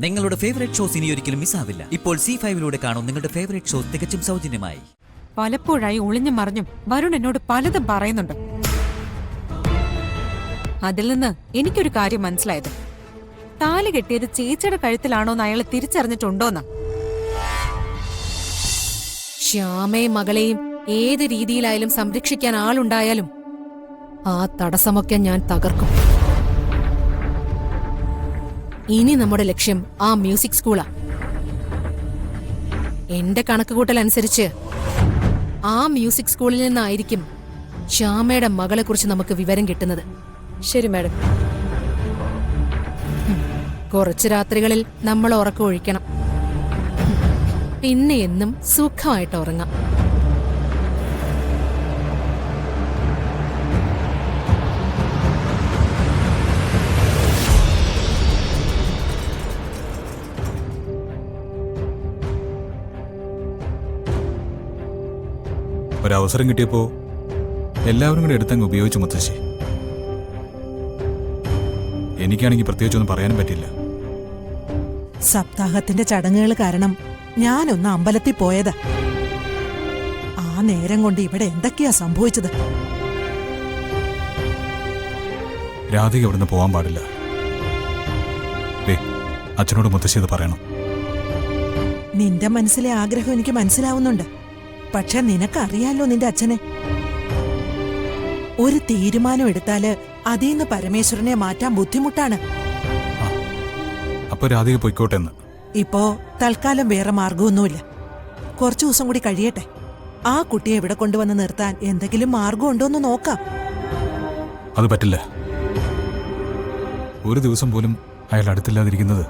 നിങ്ങളുടെ favourite shows ഇനി ഒരിക്കലും മിസ്സാവില്ല. ഇപ്പോൾ C5 കാണും നിങ്ങളുടെ ഫേവറേറ്റ് ഷോസ് തികച്ചും സൗജന്യമായി. പലപ്പോഴായി ഒളിഞ്ഞും മറിഞ്ഞും വരുൺ എന്നോട് പലതും പറയുന്നുണ്ട്. അതിൽ നിന്ന് എനിക്കൊരു കാര്യം മനസ്സിലായത്, താലി കെട്ടിയത് ചേച്ചിയുടെ കഴുത്തിലാണോന്ന് അയാൾ തിരിച്ചറിഞ്ഞിട്ടുണ്ടോന്ന്. ശ്യാമയും മകളെയും ഏത് രീതിയിലായാലും സംരക്ഷിക്കാൻ ആളുണ്ടായാലും ആ തടസ്സമൊക്കെ ഞാൻ തകർക്കും. ഇനി നമ്മുടെ ലക്ഷ്യം ആ മ്യൂസിക് സ്കൂളാ. എന്റെ കണക്കുകൂട്ടൽ അനുസരിച്ച് ആ മ്യൂസിക് സ്കൂളിൽ നിന്നായിരിക്കും ശ്യാമയുടെ മകളെ കുറിച്ച് നമുക്ക് വിവരം കിട്ടുന്നത്. ശരി മാഡം. കുറച്ചു രാത്രികളിൽ നമ്മൾ ഉറക്കം ഒഴിക്കണം, പിന്നെ എന്നും സുഖമായിട്ട് ഉറങ്ങാം. ഒരവസരം കിട്ടിയപ്പോ എല്ലാവരും കൂടെ എടുത്തങ്ങ് ഉപയോഗിച്ചു മുത്തശ്ശി. എനിക്കാണെങ്കിൽ പ്രത്യേകിച്ചൊന്നും പറയാനും പറ്റില്ല. സപ്താഹത്തിന്റെ ചടങ്ങുകൾ കാരണം ഞാനൊന്ന് അമ്പലത്തിൽ പോയതാ. ആ നേരം കൊണ്ട് ഇവിടെ എന്തൊക്കെയാ സംഭവിച്ചത്? രാധിക ഇവിടുന്ന് പോവാൻ പാടില്ല. അച്ഛനോട് മുത്തശ്ശി ഇത് പറയണം. നിന്റെ മനസ്സിലെ ആഗ്രഹം എനിക്ക് മനസ്സിലാവുന്നുണ്ട്. പക്ഷെ നിനക്കറിയാലോ നിന്റെ അച്ഛനെ. ഒരു തീരുമാനം എടുത്താല് അതീന്ന് പരമേശ്വരനെ മാറ്റാൻ ബുദ്ധിമുട്ടാണ്. അപ്പൊ രാധിക പൊയ്ക്കോട്ടെ എന്ന്. ഇപ്പോ തൽക്കാലം വേറെ മാർഗമൊന്നുമില്ല. കുറച്ചു ദിവസം കൂടി കഴിയട്ടെ. ആ കുട്ടിയെ ഇവിടെ കൊണ്ടുവന്ന് നിർത്താൻ എന്തെങ്കിലും മാർഗമുണ്ടോന്ന് നോക്കാം. അത് പറ്റില്ല. ഒരു ദിവസം പോലും അയാൾ അടുത്തില്ലാതിരിക്കുന്നത്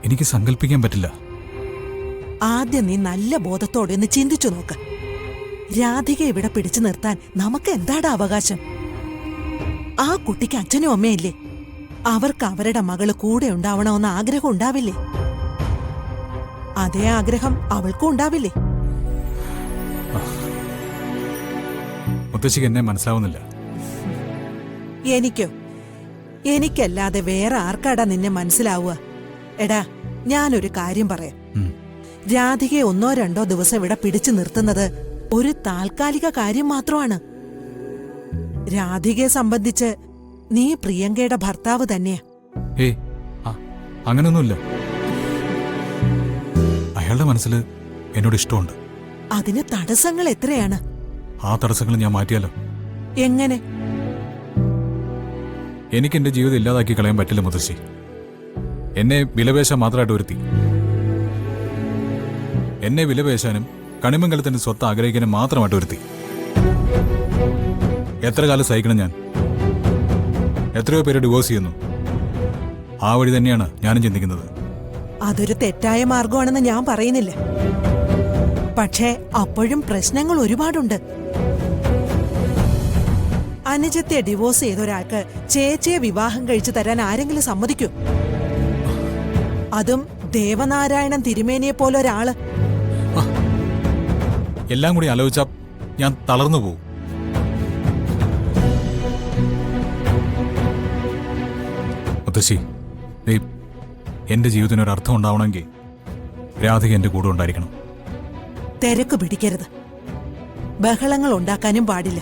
എനിക്ക് സങ്കല്പിക്കാൻ പറ്റില്ല. ആദ്യം നീ നല്ല ബോധത്തോടെ ഒന്ന് ചിന്തിച്ചു നോക്ക്. രാധിക ഇവിടെ പിടിച്ചു നിർത്താൻ നമുക്ക് എന്താടാ അവകാശം? ആ കുട്ടിക്ക് അച്ഛനും അമ്മയില്ലേ? അവർക്ക് അവരുടെ മകള് കൂടെ ഉണ്ടാവണമെന്ന് ആഗ്രഹം ഉണ്ടാവില്ലേ? അതേ ആഗ്രഹം അവൾക്കും ഉണ്ടാവില്ലേ? മുത്തശ്ശിക്ക് എന്നെ മനസ്സിലാവുന്നില്ല. എനിക്കല്ലാതെ വേറെ ആർക്കാടാ നിന്നെ മനസ്സിലാവുക? എടാ, ഞാനൊരു കാര്യം പറയാം. രാധികയെ 1-2 ദിവസം ഇവിടെ പിടിച്ചു നിർത്തുന്നത് ഒരു താൽക്കാലിക കാര്യം മാത്രമാണ്. രാധികയെ സംബന്ധിച്ച് നീ പ്രിയങ്കയുടെ ഭർത്താവ് തന്നെയാ. അങ്ങനൊന്നുമില്ല. അയാളുടെ മനസ്സിൽ എന്നോട് ഇഷ്ടമുണ്ട്. അതിന് തടസ്സങ്ങൾ എത്രയാണ്? ആ തടസ്സങ്ങൾ ഞാൻ മാറ്റിയാലോ? എങ്ങനെ? എനിക്ക് എന്റെ ജീവിതം ഇല്ലാതാക്കി കളയാൻ പറ്റില്ല മുത്തശ്ശി. എന്നെ വിലപേശാൻ മാത്രമായിട്ട് ഒരുത്തി. എന്നെ വിലപേശാനും കണിമംഗലത്തിന്റെ സ്വത്ത് ആഗ്രഹിക്കാനും മാത്രമായിട്ട് ഒരുത്തി. എത്ര കാലം സഹിക്കണം ഞാൻ? എത്രയോ പേര് ഡിവോഴ്സ് ചെയ്യുന്നു. ആ വഴി തന്നെയാണ് ഞാനും ചിന്തിക്കുന്നത്. അതൊരു തെറ്റായ മാർഗമാണെന്ന് ഞാൻ പറയുന്നില്ല. പക്ഷേ അപ്പോഴും പ്രശ്നങ്ങൾ ഒരുപാടുണ്ട്. അനുജത്തെ ഡിവോഴ്സ് ചെയ്ത ഒരാൾക്ക് ചേച്ചിയെ വിവാഹം കഴിച്ചു തരാൻ ആരെങ്കിലും സമ്മതിക്കൂ? അതും ദേവനാരായണൻ തിരുമേനിയെ പോലെ ഒരാള്. എല്ലാം കൂടി ആലോചിച്ചാ ഞാൻ തളർന്നു പോകും. മുത്തശ്ശി, എന്റെ ജീവിതത്തിന് ഒരു അർത്ഥം ഉണ്ടാവണമെങ്കിൽ രാധിക എന്റെ കൂടെ ഉണ്ടായിരിക്കണം. തിരക്ക് പിടിക്കരുത്. ബഹളങ്ങൾ ഉണ്ടാക്കാനും പാടില്ല.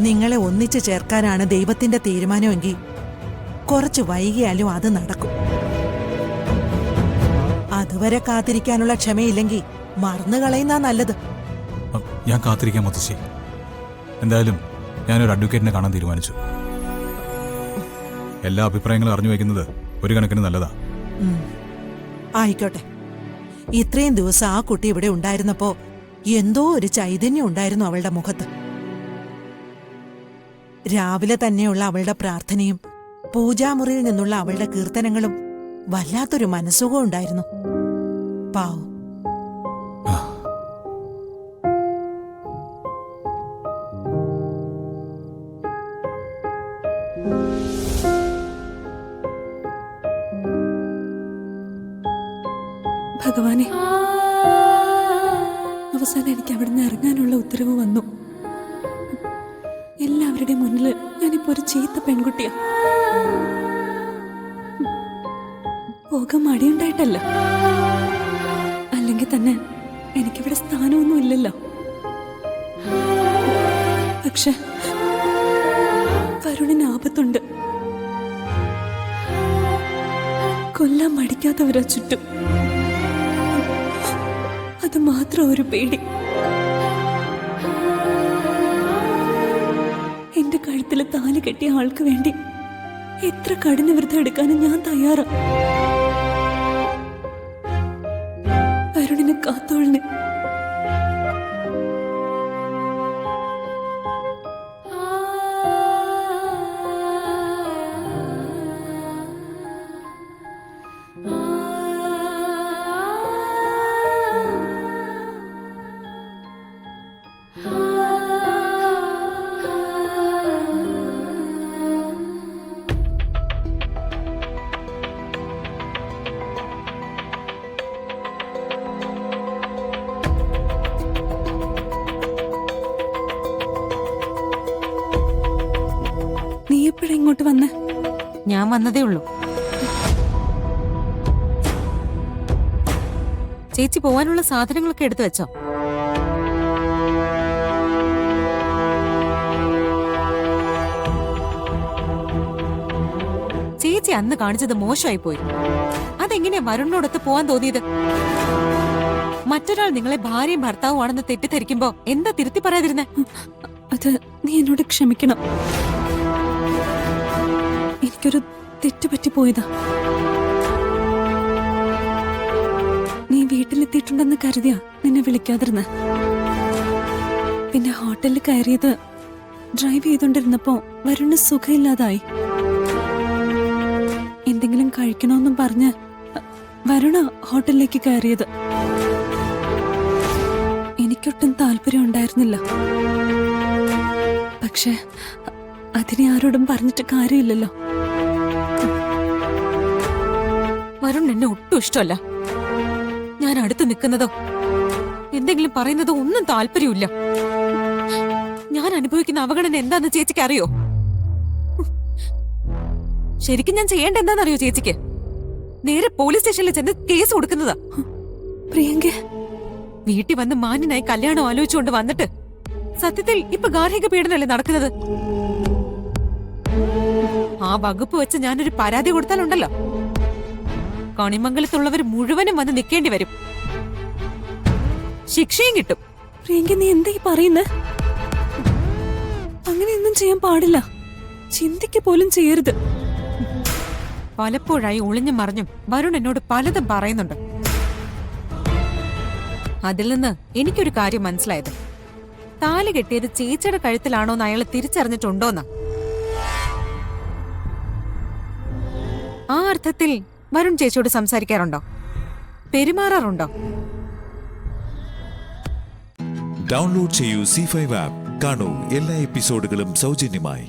നിങ്ങളെ ഒന്നിച്ചു ചേർക്കാനാണ് ദൈവത്തിന്റെ തീരുമാനമെങ്കിൽ കുറച്ച് വൈകിയാലും അത് നടക്കും. അതുവരെ കാത്തിരിക്കാനുള്ള ക്ഷമയില്ലെങ്കിൽ മറന്നുകളയുന്ന നല്ലത്. ഞാൻ കാത്തിരിക്കാം മുത്തശ്ശി. എന്തായാലും ഞാനൊരു അഡ്വക്കേറ്റിനെ കാണാൻ തീരുമാനിച്ചു. എല്ലാ അഭിപ്രായങ്ങളും അറിഞ്ഞു വയ്ക്കുന്നത് ഒരു കണക്കിന് നല്ലതാ. ആയിക്കോട്ടെ. ഇത്രയും ദിവസം ആ കുട്ടി ഇവിടെ ഉണ്ടായിരുന്നപ്പോ എന്തോ ഒരു ചൈതന്യം ഉണ്ടായിരുന്നു അവളുടെ മുഖത്ത്. രാവിലെ തന്നെയുള്ള അവളുടെ പ്രാർത്ഥനയും പൂജാമുറിയിൽ നിന്നുള്ള അവളുടെ കീർത്തനങ്ങളും വല്ലാത്തൊരു മനസ്സുഖം ഉണ്ടായിരുന്നു. പാവം. ഭഗവാനെ, അവസാനം എനിക്ക് അവിടുന്ന് ഇറങ്ങാനുള്ള ഉത്തരവ് വന്നു. എല്ലാവരുടെ മുന്നിൽ ഞാനിപ്പോ ഒരു ചീത്ത പെൺകുട്ടിയാ. പോകാൻ മടിയുണ്ടായിട്ടല്ല. അല്ലെങ്കിൽ തന്നെ എനിക്കിവിടെ സ്ഥാനമൊന്നും ഇല്ലല്ലോ. പക്ഷെ വരുണിന് ആപത്തുണ്ട്. കൊല്ലാൻ മടിക്കാത്തവരാ ചുറ്റും. അത് മാത്രം ഒരു പേടി. എന്റെ കഴുത്തിൽ താലി കെട്ടിയ ആൾക്ക് വേണ്ടി എത്ര കഠിന വ്രതം എടുക്കാനും ഞാൻ തയ്യാറാ. വരുണിനെ കാത്തോളിന്. നീ എപ്പോഴാ ഇങ്ങോട്ട് വന്നേ? ഞാൻ വന്നതേ ഉള്ളൂ. ചേച്ചി പോവാനുള്ള സാധനങ്ങളൊക്കെ എടുത്തു വെച്ചോ? ചേച്ചി അന്ന് കാണിച്ചത് മോശമായി പോയി. അതെങ്ങനെയാ വരുണിനോടൊത്ത് പോവാൻ തോന്നിയത്? മറ്റൊരാൾ നിങ്ങളെ ഭാര്യയും ഭർത്താവുമാണെന്ന് തെറ്റിദ്ധരിക്കുമ്പോ എന്താ തിരുത്തി പറയാതിരുന്നേ? അത് നീ എന്നോട് ക്ഷമിക്കണം. എനിക്കൊരു തെറ്റുപറ്റി പോയതാ. നീ വീട്ടിലെത്തിയിട്ടുണ്ടെന്ന് കരുതിയാ നിന്നെ വിളിക്കാതിരുന്ന. പിന്നെ ഹോട്ടലിൽ കയറിയത് ഡ്രൈവ് ചെയ്തോണ്ടിരുന്നപ്പോ വരുണ് സുഖമില്ലാതായി. എന്തെങ്കിലും കഴിക്കണമെന്നും പറഞ്ഞ് വരുണ ഹോട്ടലിലേക്ക് കയറിയത്. എനിക്കൊട്ടും താല്പര്യം ഉണ്ടായിരുന്നില്ല. പക്ഷെ അതിനെ ആരോടും പറഞ്ഞിട്ട് കാര്യമില്ലല്ലോ. വരുൺ എന്നെ ഒട്ടും ഇഷ്ടമല്ല. ഞാൻ അടുത്ത് നിൽക്കുന്നതോ എന്തെങ്കിലും പറയുന്നതോ ഒന്നും താല്പര്യമില്ല. ഞാൻ അനുഭവിക്കുന്ന അവഗണന എന്താന്ന് ചേച്ചിക്ക് അറിയോ? ശരിക്കും ഞാൻ ചെയ്യേണ്ട എന്താണെന്നറിയോ ചേച്ചിക്ക്? നേരെ പോലീസ് സ്റ്റേഷനിൽ ചെന്ന് കേസ് കൊടുക്കുന്നതാ. പ്രിയങ്ക, വീട്ടിൽ വന്ന് മാന്യനായി കല്യാണം ആലോചിച്ചുകൊണ്ട് വന്നിട്ട് സത്യത്തിൽ ഇപ്പൊ ഗാർഹിക പീഡനല്ലേ നടക്കുന്നത്? ആ വകുപ്പ് വെച്ച് ഞാനൊരു പരാതി കൊടുത്താലുണ്ടല്ലോ, കണിമംഗലത്തുള്ളവർ മുഴുവനും വന്ന് നിൽക്കേണ്ടി വരും. ശിക്ഷയും കിട്ടും. പ്രിയങ്ക, നീ എന്താ ഈ പറയുന്നേ? അങ്ങനെയൊന്നും ചെയ്യാൻ പാടില്ല. ചിന്തിക്ക് പോലും ചെയ്യരുത്. പലപ്പോഴായി ഒളിഞ്ഞും മറിഞ്ഞും വരുൺ എന്നോട് പലതും പറയുന്നുണ്ട്. അതിൽ നിന്ന് എനിക്കൊരു കാര്യം മനസ്സിലായത്, താലി കെട്ടിയത് ചേച്ചിയുടെ കഴുത്തിലാണോന്ന് അയാൾ തിരിച്ചറിഞ്ഞിട്ടുണ്ടോന്ന്. ആ അർത്ഥത്തിൽ വരുൺ ചേച്ചിയോട് സംസാരിക്കാറുണ്ടോ? പെരുമാറാറുണ്ടോ? ഡൗൺലോഡ് ചെയ്യൂ C5 ആപ്പ്. കാണൂ എല്ലാ എപ്പിസോഡുകളും സൗജന്യമായി.